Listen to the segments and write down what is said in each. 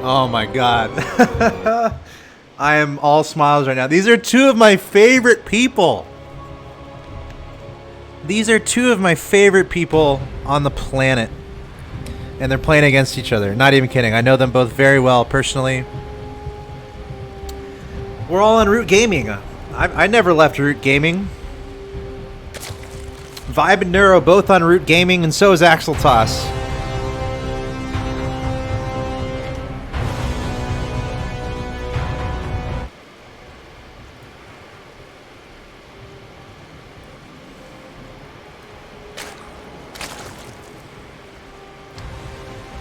Oh my god. I am all smiles right now. These are two of my favorite people. These are two of my favorite people on the planet. And they're playing against each other. Not even kidding. I know them both very well personally. We're all on Root Gaming. I never left Root Gaming. Vibe and Neuro both on Root Gaming, and so is Axeltoss.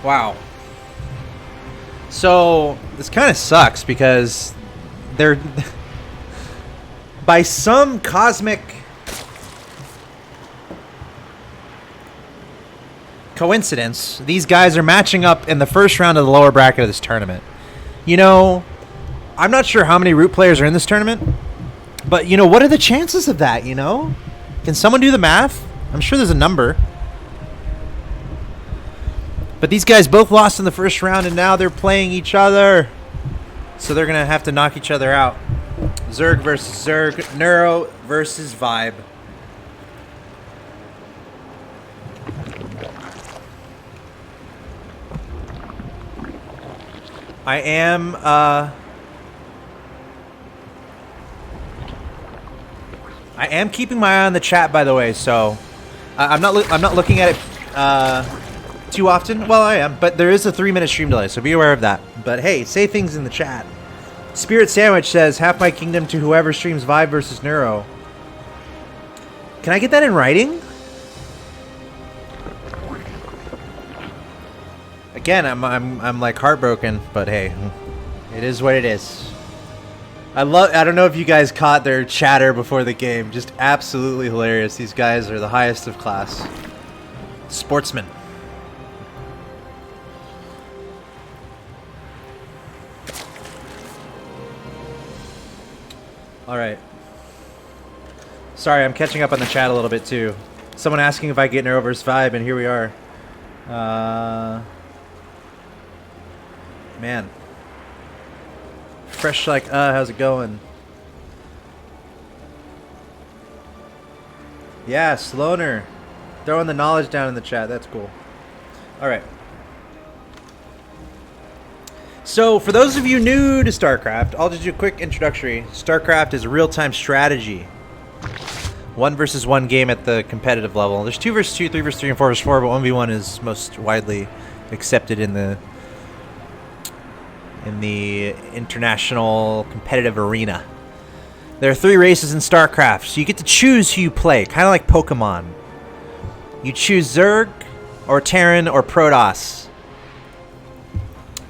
Wow. So this kind of sucks because they're by some cosmic coincidence, these guys are matching up in the first round of the lower bracket of this tournament. You know, I'm not sure how many Root players are in this tournament, but you know, what are the chances of that, you know? Can someone do the math? I'm sure there's a number. But these guys both lost in the first round, and now they're playing each other. So they're going to have to knock each other out. Zerg versus Zerg. Neuro versus Vibe. I am keeping my eye on the chat, by the way, so I'm not looking at it too often. Well, I am, but there is a 3-minute stream delay, so be aware of that. But hey, say things in the chat. Spirit Sandwich says, half my kingdom to whoever streams Vibe versus Neuro. Can I get that in writing? Again, I'm like heartbroken, but hey, it is what it is. I don't know if you guys caught their chatter before the game. Just absolutely hilarious. These guys are the highest of class. Sportsmen. All right. Sorry, I'm catching up on the chat a little bit too. Someone asking if I get Neuro versus Vibe, and here we are. Man. Fresh like, how's it going? Yeah, Sloaner. Throwing the knowledge down in the chat. That's cool. All right. So, for those of you new to StarCraft, I'll just do a quick introductory. StarCraft is a real-time strategy. 1 versus 1 game at the competitive level. There's 2 versus 2, 3 versus 3, and 4 versus 4, but 1v1 is most widely accepted in the international competitive arena. There are 3 races in StarCraft, so you get to choose who you play, kind of like Pokemon. You choose Zerg, or Terran, or Protoss.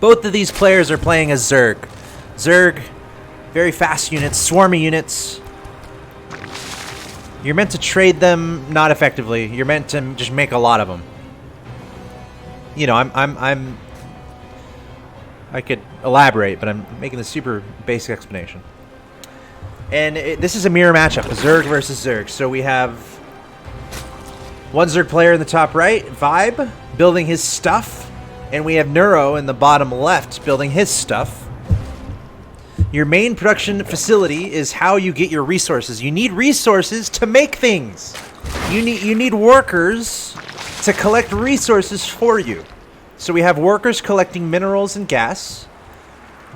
Both of these players are playing as Zerg. Zerg, very fast units, swarmy units. You're meant to trade them not effectively. You're meant to just make a lot of them. You know, I could elaborate, but I'm making the super basic explanation. And this is a mirror matchup, Zerg versus Zerg. So we have one Zerg player in the top right, Vibe, building his stuff. And we have Neuro in the bottom left building his stuff. Your main production facility is how you get your resources. You need resources to make things. You need workers to collect resources for you. So we have workers collecting minerals and gas,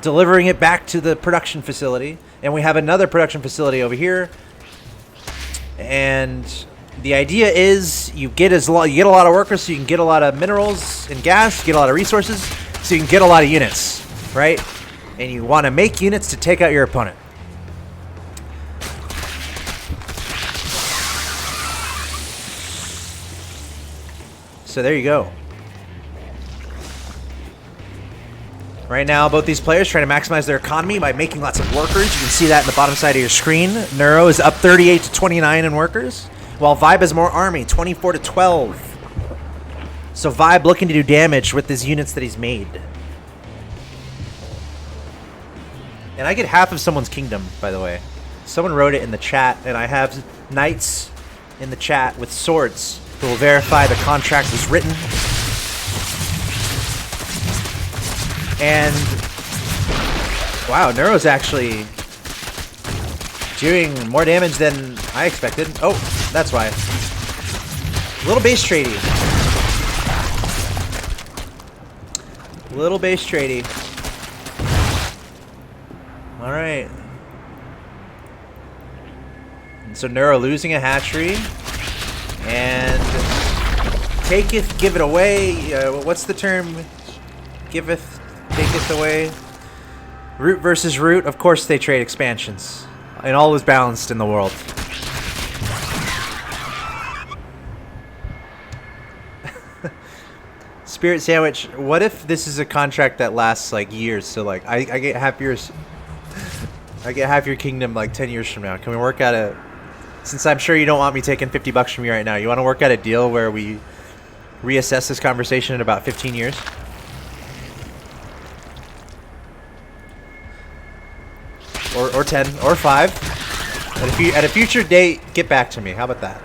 delivering it back to the production facility. And we have another production facility over here. And the idea is you get a lot of workers, so you can get a lot of minerals and gas, get a lot of resources, so you can get a lot of units, right? And you want to make units to take out your opponent. So there you go. Right now, both these players trying to maximize their economy by making lots of workers. You can see that in the bottom side of your screen. Neuro is up 38 to 29 in workers, while Vibe has more army, 24 to 12. So Vibe looking to do damage with his units that he's made. And I get half of someone's kingdom, by the way. Someone wrote it in the chat, and I have knights in the chat with swords who will verify the contract was written. And wow, Neuro's actually doing more damage than I expected. Oh, that's why. Little base tradey. Little base tradey. Alright. So Neuro losing a hatchery. And taketh, give it away. What's the term? Giveth, taketh away. Root versus Root. Of course they trade expansions. And all is balanced in the world. Spirit Sandwich, what if this is a contract that lasts like years? So like I get half yours. I get half your kingdom like 10 years from now. Can we work out a, since I'm sure you don't want me taking $50 from you right now, you want to work out a deal where we reassess this conversation in about 15 years? Or 10 or 5. At a future date, get back to me. How about that?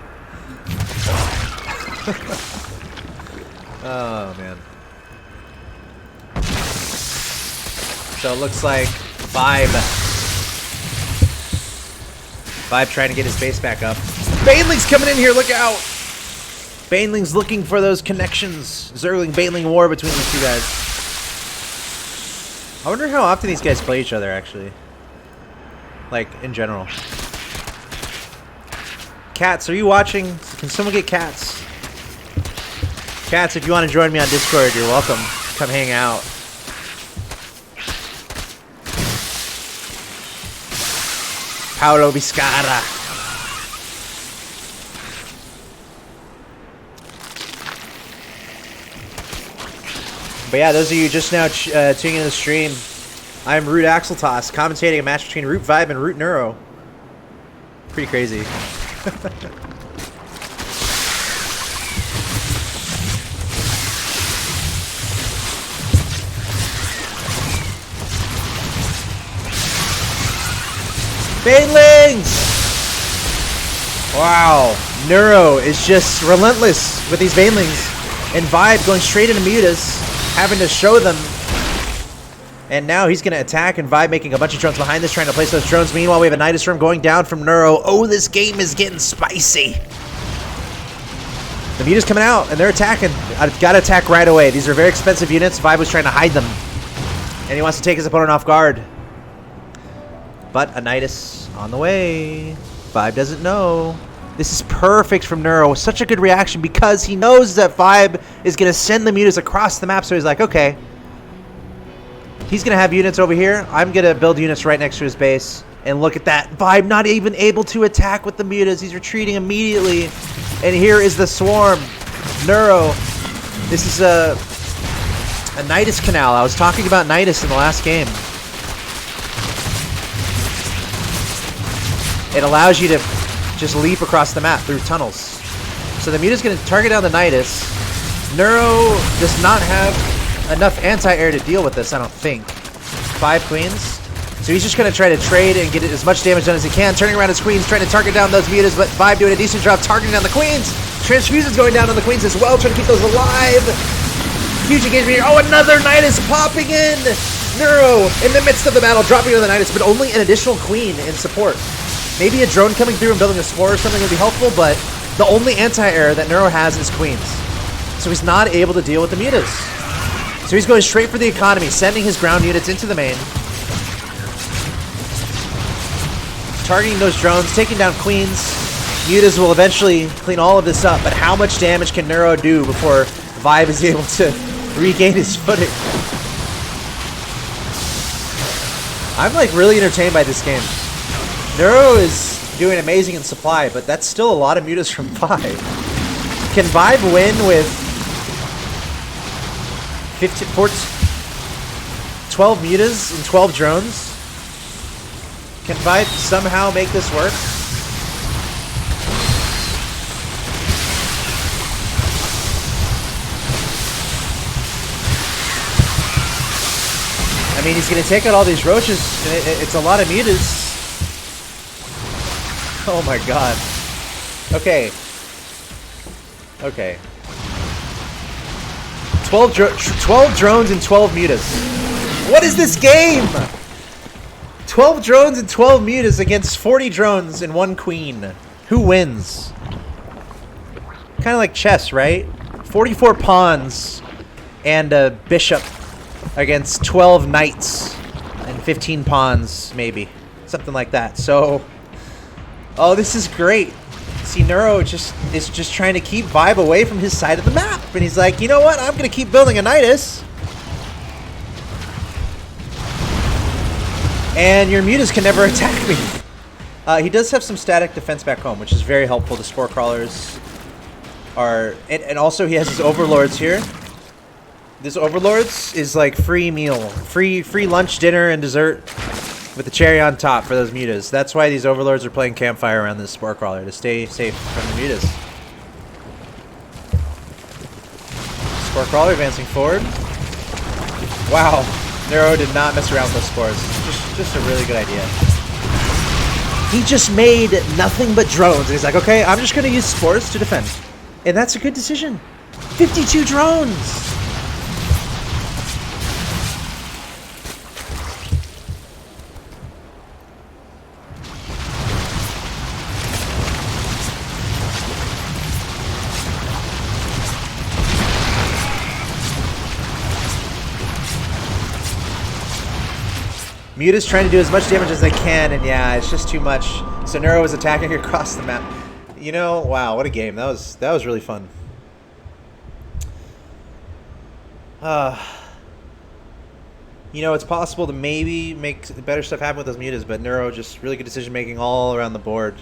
Oh man. So it looks like Vibe trying to get his base back up. Baneling's coming in here, look out! Baneling's looking for those connections. Zergling Baneling war between these two guys. I wonder how often these guys play each other actually. Like in general. Cats, are you watching? Can someone get Cats? Cats, if you want to join me on Discord, you're welcome. Come hang out. Paolo Biscara. But yeah, those of you just now tuning in the stream, I'm ROOTAxeltoss, commentating a match between ROOTVibe and ROOTNeuro. Pretty crazy. Banelings! Wow, Neuro is just relentless with these Banelings. And Vibe going straight into Mutas, having to show them. And now he's going to attack, and Vibe making a bunch of drones behind this, trying to place those drones. Meanwhile, we have a Nidus Storm going down from Neuro. Oh, this game is getting spicy. The Mutas coming out, and they're attacking. I've got to attack right away. These are very expensive units. Vibe was trying to hide them. And he wants to take his opponent off guard. But a Nidus on the way. Vibe doesn't know. This is perfect from Neuro. Such a good reaction because he knows that Vibe is going to send the Mutas across the map. So he's like, okay. He's going to have units over here. I'm going to build units right next to his base. And look at that. Vibe not even able to attack with the Mutas. He's retreating immediately. And here is the swarm. Neuro. This is a Nidus canal. I was talking about Nidus in the last game. It allows you to just leap across the map through tunnels. So the Muta's going to target down the Nidus. Neuro does not have enough anti-air to deal with this, I don't think. 5 queens. So he's just going to try to trade and get as much damage done as he can. Turning around his queens, trying to target down those Mutas, but Vibe doing a decent job targeting down the queens. Transfusion's going down on the queens as well, trying to keep those alive. Huge engagement here. Oh, another Nidus popping in. Neuro in the midst of the battle, dropping on the Nidus, but only an additional queen in support. Maybe a drone coming through and building a spore or something would be helpful, but the only anti-air that Neuro has is queens. So he's not able to deal with the Mutas. So he's going straight for the economy, sending his ground units into the main. Targeting those drones, taking down queens. Mutas will eventually clean all of this up, but how much damage can Neuro do before Vibe is able to regain his footing? I'm like really entertained by this game. Neuro is doing amazing in supply, but that's still a lot of Mutas from Vibe. Can Vibe win with 12 Mutas and 12 drones? Can Vibe somehow make this work? I mean, he's going to take out all these roaches. It's a lot of Mutas. Oh my god. Okay. Okay. 12 drones and 12 Mutas. What is this game? 12 drones and 12 mutas against 40 drones and 1 queen. Who wins? Kind of like chess, right? 44 pawns and a bishop against 12 knights and 15 pawns, maybe. Something like that. So, oh, this is great. See, Neuro is just trying to keep Vibe away from his side of the map. And he's like, you know what? I'm going to keep building a Nidus. And your mutas can never attack me. He does have some static defense back home, which is very helpful. The spore crawlers are... And also he has his overlords here. This overlords is like free meal. Free lunch, dinner, and dessert with the cherry on top for those mutas. That's why these overlords are playing campfire around this spore crawler, to stay safe from the mutas. Spore crawler advancing forward. Wow. Neuro did not mess around with those spores. Just a really good idea. He just made nothing but drones. And he's like, okay, I'm just going to use spores to defend. And that's a good decision. 52 drones! Muta's trying to do as much damage as they can, and yeah, it's just too much. So Neuro is attacking across the map. You know, wow, what a game. That was really fun. You know, it's possible to maybe make better stuff happen with those mutas, but Neuro just really good decision making all around the board,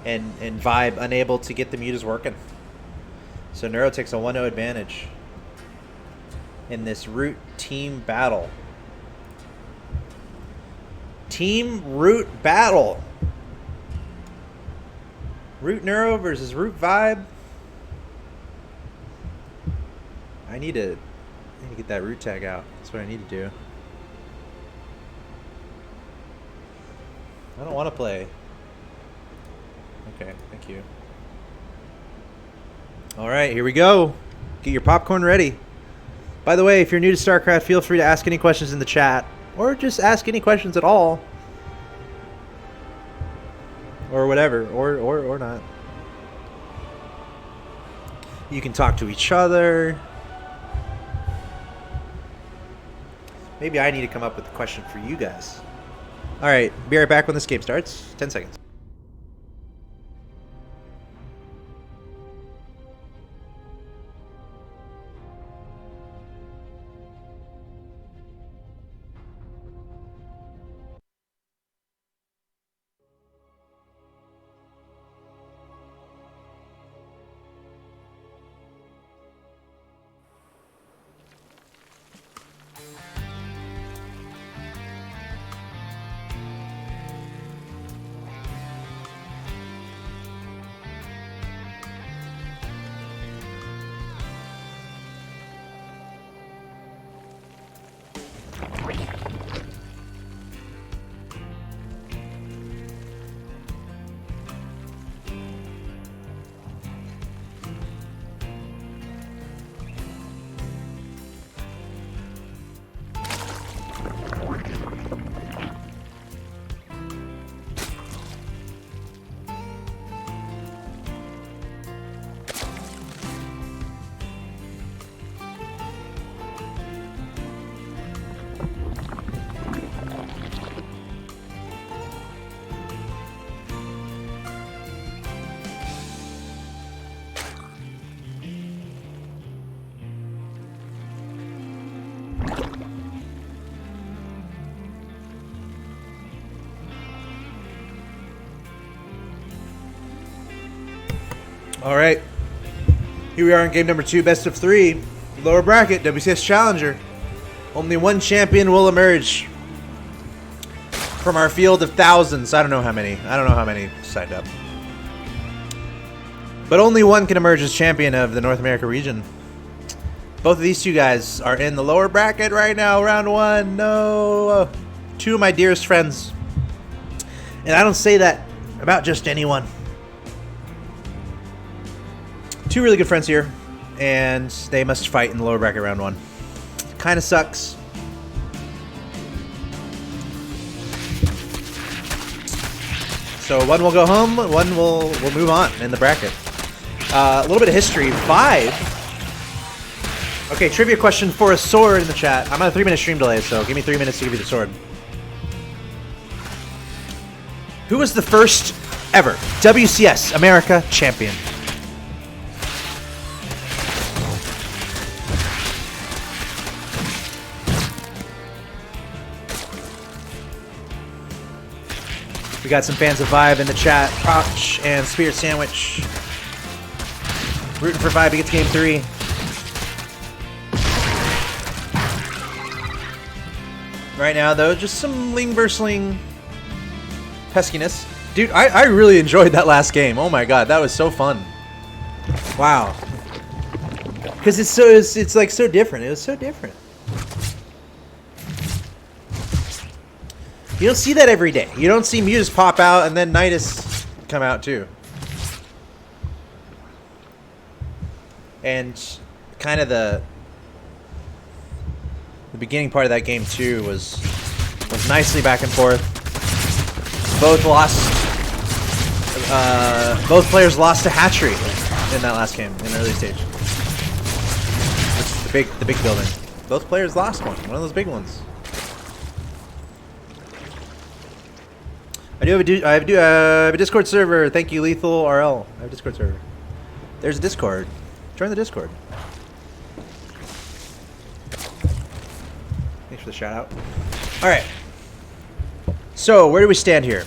and Vibe unable to get the mutas working. So Neuro takes a 1-0 advantage in this Root team battle. Team Root battle. ROOTNeuro versus ROOTVibe. I need to get that root tag out. That's what I need to do. I don't want to play. Okay, thank you. All right, here we go. Get your popcorn ready. By the way, if you're new to StarCraft, feel free to ask any questions in the chat. Or just ask any questions at all. Or whatever. Or not. You can talk to each other. Maybe I need to come up with a question for you guys. Alright, be right back when this game starts. 10 seconds. All right, here we are in game number 2, best of 3, lower bracket, WCS Challenger. Only one champion will emerge from our field of thousands. I don't know how many signed up. But only one can emerge as champion of the North America region. Both of these two guys are in the lower bracket right now, round 1. No, 2 of my dearest friends. And I don't say that about just anyone. 2 really good friends here, and they must fight in the lower bracket round 1. Kind of sucks. So one will go home, one will move on in the bracket. A little bit of history. Vibe. Okay, trivia question for a sword in the chat. I'm on a 3-minute stream delay, so give me 3 minutes to give you the sword. Who was the first ever WCS America champion? We got some fans of Vibe in the chat. Pouch and Spirit Sandwich. Rooting for Vibe to get to game 3. Right now, though, just some Ling vs. Ling peskiness. Dude, I really enjoyed that last game. Oh my god, that was so fun. Wow. Because it's like so different. It was so different. You don't see that every day. You don't see Mutas pop out and then Nidus come out too. And kind of the beginning part of that game too was nicely back and forth. Both players lost to hatchery in that last game in the early stage. It's the big building. Both players lost one of those big ones. I have a Discord server. Thank you, Lethal RL. I have a Discord server. There's a Discord. Join the Discord. Thanks for the shout out. All right. So where do we stand here?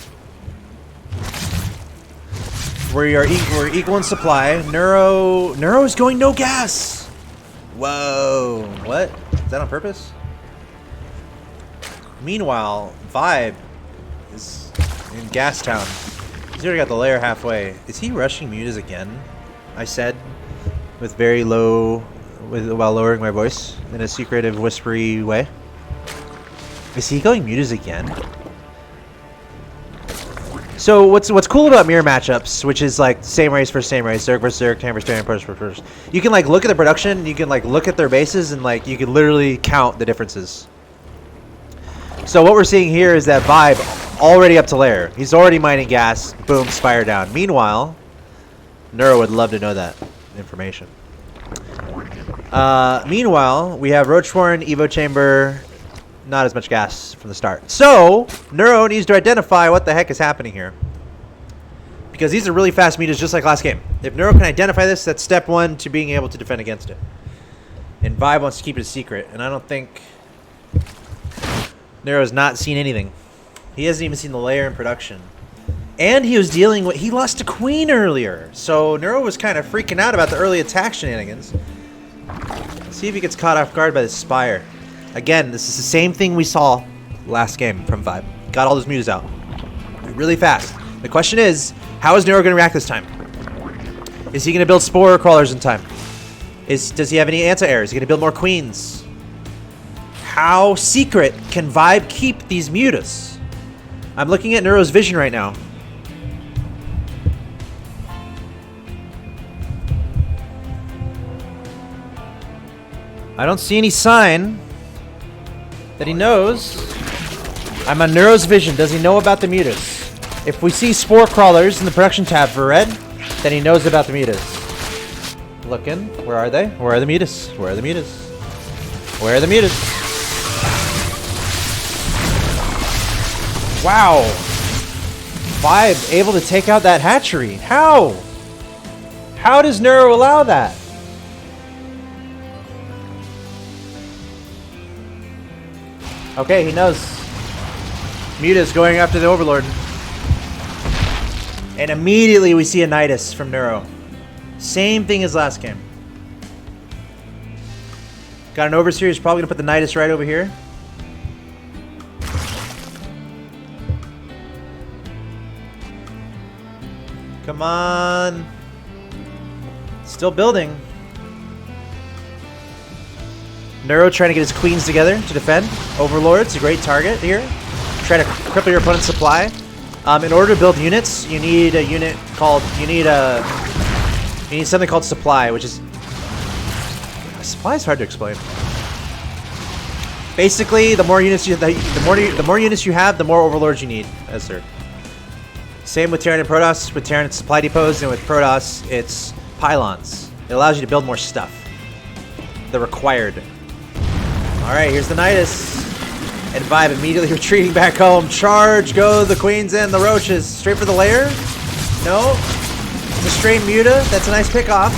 We're equal in supply. Neuro is going no gas. Whoa. What? Is that on purpose? Meanwhile, Vibe is in Gas Town. He's already got the layer halfway. Is he rushing Mutas again? I said, with very low, while lowering my voice in a secretive, whispery way. Is he going Mutas again? So what's cool about mirror matchups, which is like same race versus same race, Zerg versus Zerg, Tam versus Tam, Purge versus Purge. You can like look at the production, you can like look at their bases, and like you can literally count the differences. So what we're seeing here is that Vibe already up to layer. He's already mining gas. Boom, Spire down. Meanwhile, Neuro would love to know that information. Meanwhile, we have Roachborn, Evo Chamber, not as much gas from the start. So, Neuro needs to identify what the heck is happening here. Because these are really fast meters just like last game. If Neuro can identify this, that's step 1 to being able to defend against it. And Vibe wants to keep it a secret, and I don't think Neuro's not seen anything. He hasn't even seen the layer in production. And he was dealing with... He lost to Queen earlier. So Neuro was kind of freaking out about the early attack shenanigans. Let's see if he gets caught off guard by the Spire. Again, this is the same thing we saw last game from Vibe. Got all those mutas out. Really fast. The question is, how is Neuro going to react this time? Is he going to build Spore Crawlers in time? Does he have any anti-air? Is he going to build more Queens? How secret can Vibe keep these mutas? I'm looking at Neuro's vision right now. I don't see any sign that he knows. I'm on Neuro's vision. Does he know about the mutas? If we see Spore Crawlers in the production tab for red, then he knows about the mutas. Looking. Where are they? Where are the mutas? Where are the mutas? Where are the mutas? Wow. Vibe able to take out that hatchery. How? How does Neuro allow that? Okay, he knows. Mutas going after the Overlord. And immediately we see a Nidus from Neuro. Same thing as last game. Got an Overseer, he's probably going to put the Nidus right over here. Come on. Still building. Neuro trying to get his queens together to defend. Overlord's a great target here. Try to cripple your opponent's supply. In order to build units, you need a unit called... You need something called supply, which is... Supply is hard to explain. Basically, the more units you have, the more overlords you need as Zerg. Same with Terran and Protoss. With Terran, it's supply depots, and with Protoss, it's pylons. It allows you to build more stuff. The required. Alright, here's the Nidus. And Vibe immediately retreating back home. Charge, go the queens and the roaches. Straight for the lair? No. It's a stray Muta. That's a nice pick off.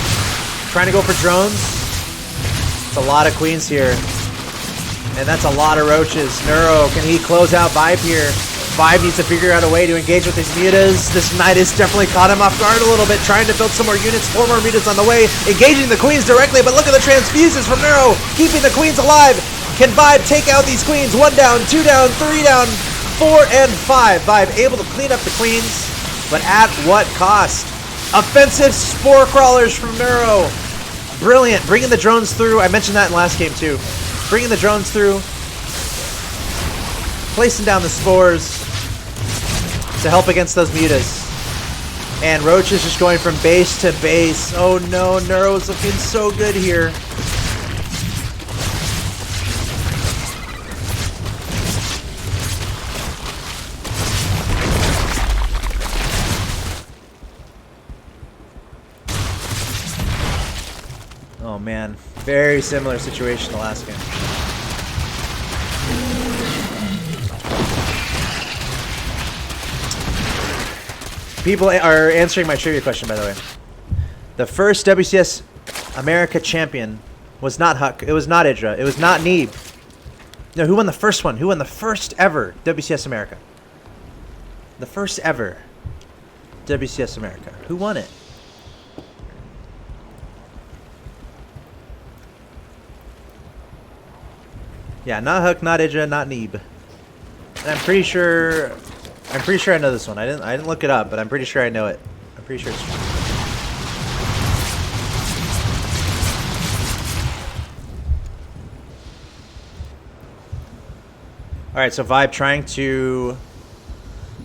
Trying to go for drones. It's a lot of queens here. And that's a lot of roaches. Neuro, can he close out Vibe here? Vibe needs to figure out a way to engage with these mutas. This Nidus definitely caught him off guard a little bit, trying to build some more units, 4 more mutas on the way, engaging the queens directly, but look at the transfuses from Neuro, keeping the queens alive. Can Vibe take out these queens? 1 down, 2 down, 3 down, 4 and 5. Vibe able to clean up the queens, but at what cost? Offensive spore crawlers from Neuro. Brilliant, bringing the drones through. I mentioned that in last game too. Bringing the drones through, placing down the spores to help against those mutas. And Roach is just going from base to base. Oh no, Neuro's looking so good here. Oh man, very similar situation to last game. People are answering my trivia question, by the way. The first WCS America champion was not Huck. It was not Idra. It was not Neeb. No, who won the first one? Who won the first ever WCS America? The first ever WCS America. Who won it? Yeah, not Huck, not Idra, not Neeb. And I'm pretty sure I know this one. I didn't look it up, but I'm pretty sure I know it. I'm pretty sure it's true. Alright, so Vibe trying to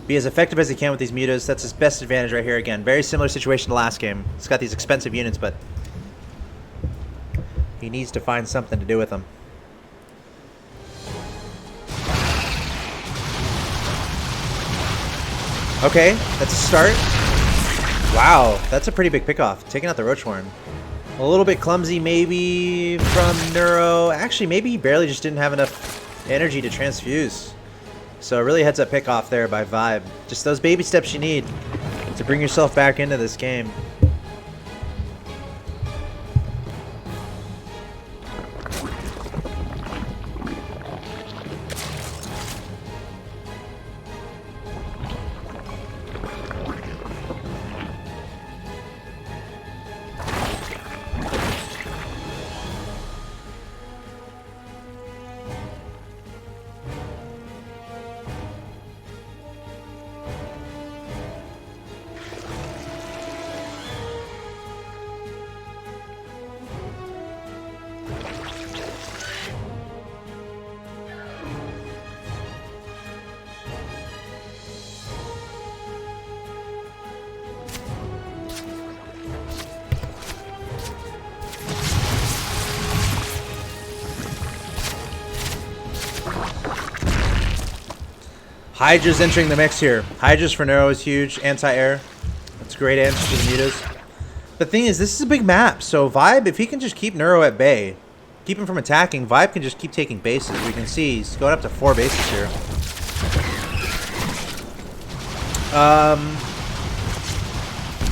be as effective as he can with these mutas. That's his best advantage right here again. Very similar situation to last game. He's got these expensive units, but he needs to find something to do with them. Okay, that's a start. Wow, that's a pretty big pickoff. Taking out the Roachhorn. A little bit clumsy maybe from Neuro. Actually, maybe he barely just didn't have enough energy to transfuse. So really heads up pickoff there by Vibe. Just those baby steps you need to bring yourself back into this game. Hydra's entering the mix here. Hydra's for Neuro is huge. Anti-air. That's a great answer to the mutas. The thing is, this is a big map. So Vibe, if he can just keep Neuro at bay, keep him from attacking, Vibe can just keep taking bases. We can see he's going up to 4 bases here.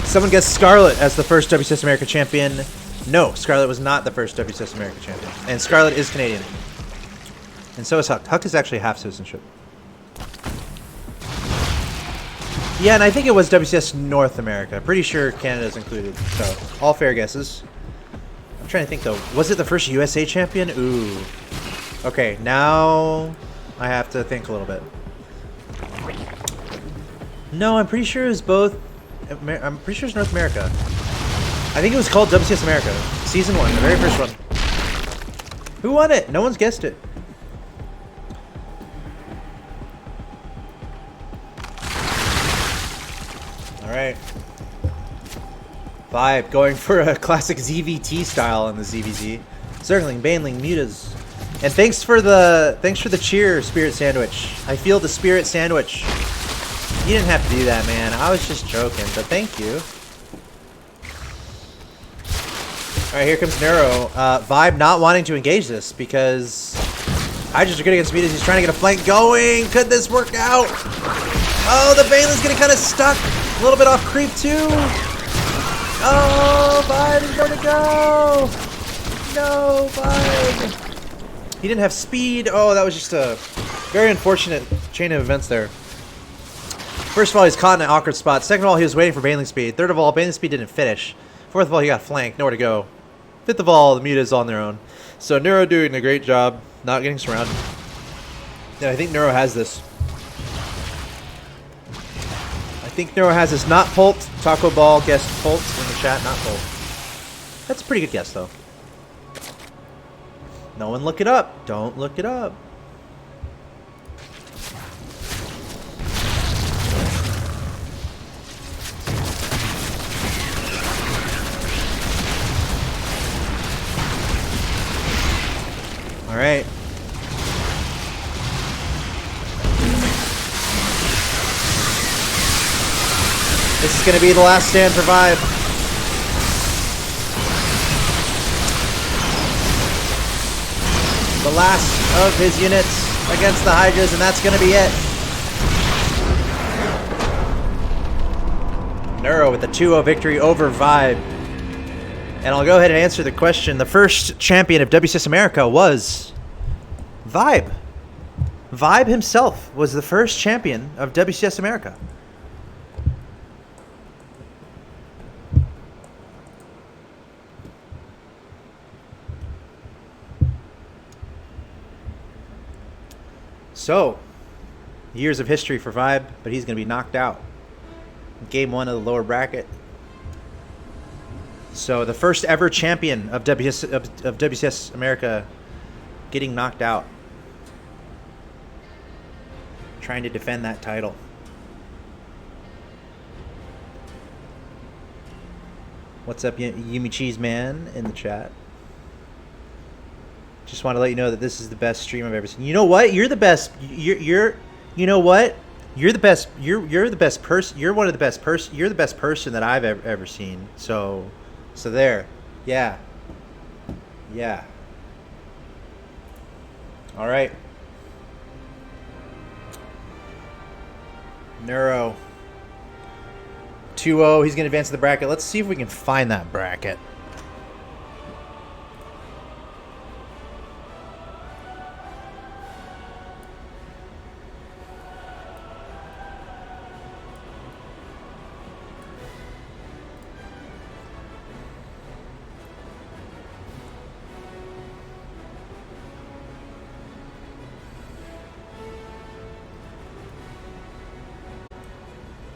Someone guessed Scarlet as the first WCS America champion. No, Scarlet was not the first WCS America champion. And Scarlet is Canadian. And so is Huck. Huck is actually half citizenship. Yeah, and I think it was WCS North America. Pretty sure Canada's included. So, all fair guesses. I'm trying to think, though. Was it the first USA champion? Ooh. Okay, now I have to think a little bit. No, I'm pretty sure it was both. I'm pretty sure it's North America. I think it was called WCS America. Season 1, the very first one. Who won it? No one's guessed it. Alright. Vibe going for a classic ZVT style in the ZVZ. Circling, baneling, mutas. And thanks for the cheer, Spirit Sandwich. I feel the Spirit Sandwich. You didn't have to do that, man. I was just joking, but thank you. All right, here comes Neuro. Vibe not wanting to engage this because Hydras are good against Mutas. He's trying to get a flank going. Could this work out? Oh, the Banelin's getting kind of stuck. A little bit off creep, too. Oh, Vibe is going to go. No, Vibe. He didn't have speed. Oh, that was just a very unfortunate chain of events there. First of all, he's caught in an awkward spot. Second of all, he was waiting for Baneling speed. Third of all, Baneling speed didn't finish. Fourth of all, he got flanked. Nowhere to go. Fifth of all, the Muta's on their own. So Neuro doing a great job not getting surrounded. Yeah, I think Neuro has this. I think Neuro has this. Not Pult. Taco Ball guessed Pult in the chat. Not Pult. That's a pretty good guess, though. No one look it up. Don't look it up. All right. This is going to be the last stand for Vibe. The last of his units against the Hydras, and that's going to be it. Neuro with the 2-0 victory over Vibe. And I'll go ahead and answer the question. The first champion of WCS America was Vibe. Vibe himself was the first champion of WCS America. So, years of history for Vibe, but he's going to be knocked out. Game 1 of the lower bracket. So the first ever champion of WCS America getting knocked out. Trying to defend that title. What's up, Yumi Cheese Man in the chat? Just want to let you know that this is the best stream I've ever seen. You know what? You're the best. You know what? You're the best. You're the best person. You're one of the best person. You're the best person that I've ever seen. So there. Yeah. Yeah. All right. Neuro. 2-0. He's going to advance to the bracket. Let's see if we can find that bracket.